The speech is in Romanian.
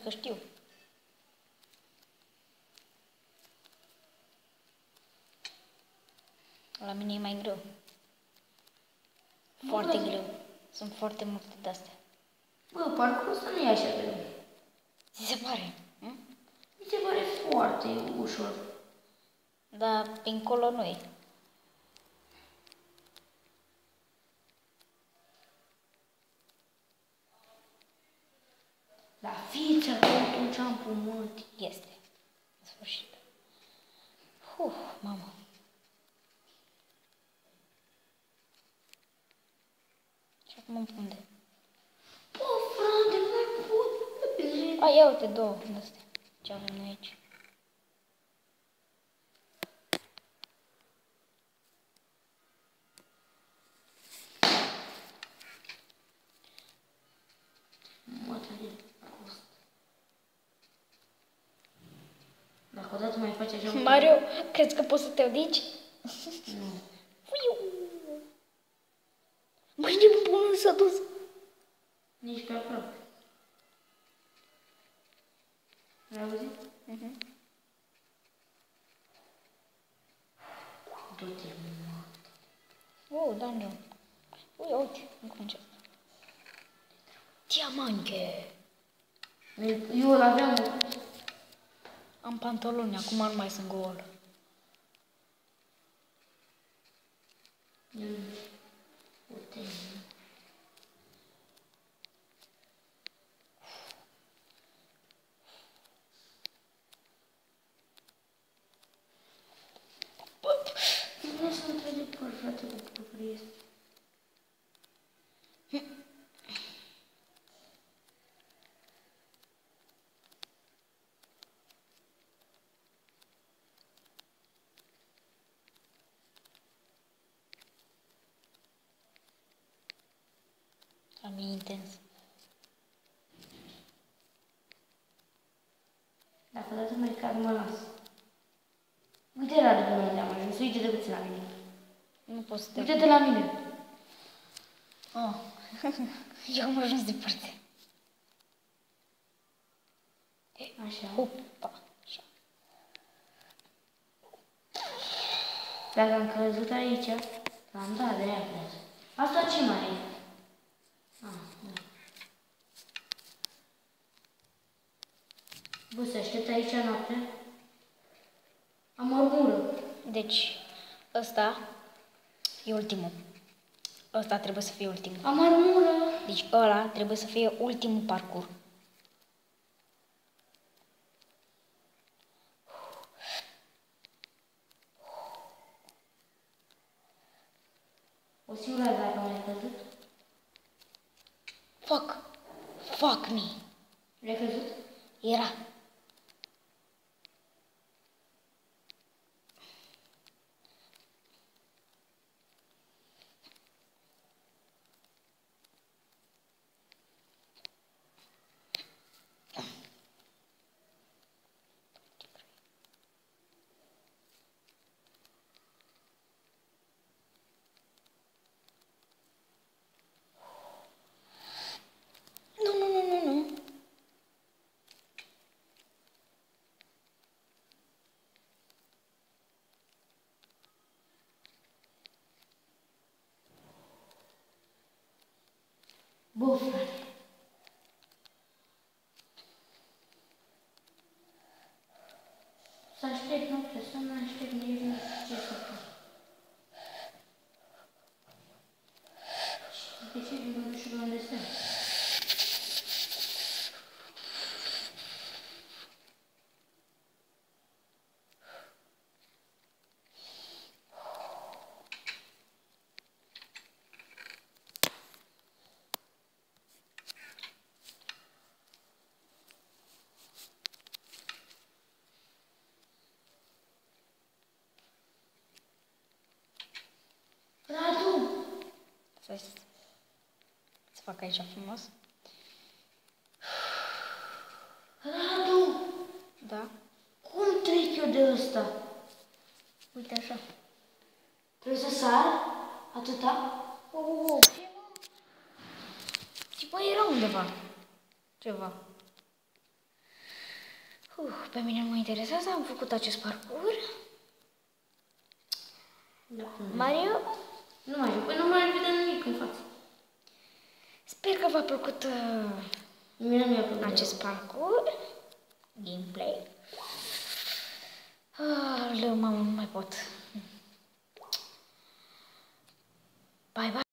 că știu. La mine e mai greu. Foarte greu. Sunt foarte multe de-astea. Bă, parcursul ăsta nu e așa greu. Ți se pare? Mi se pare foarte ușor. Dar pe încolo nu e. La fița acolo un ceampul mult. Este. În sfârșit. Mamă. Și acum unde? Bă, frate, nu mai pot. A, ia uite două de astea. Ce avem noi aici? Dacă odată mai faci așa... Mario, crezi că poți să te odici? Nu. Băi, nebunul s-a dus. Nici pe aproape. Ai auzit? Du-te, mă. Dungeon. Uite, încă încep. Diamante. Eu îl aveam... Am pantaloni, acum nu mai sunt gol. Uite. Nu vreau să-mi trage păr, frate, cu păr este. Am intens. Dacă odată mai cad, mă las. Uite, Radu, până unde am ajuns. Uite-te puțin la mine. Nu pot să te... Uite-te la mine. Oh. Eu am ajuns departe. Așa. Opa. Așa. Dacă am căzut aici, am dat, de-aia plează. Asta ce mai e? Da. Bă, să aștept aici noapte? Am armură. Deci, ăsta e ultimul. Ăsta trebuie să fie ultimul. Am armură. Deci ăla trebuie să fie ultimul parcurs. O singură dată dacă am mai căzut. Fuck me. Le-ai căzut? Era. Nu. Bă, frate. Să aștept noapte, să nu aștept nici nu știu ce să fac. De ce nu știu unde sunt? Să fac aici frumos. Radu! Da? Cum trec eu de ăsta? Uite așa. Trebuie să sar? Atâta? Ce mai era undeva? Ceva. Pe mine nu mă interesează, am făcut acest parcurs. Da. Mario, Nu mai joc, nu mai vede nimic în față. sper că v-a plăcut Mie nu mi-a plăcut acest parcurs. Gameplay. Mamă, nu mai pot. Bye, bye.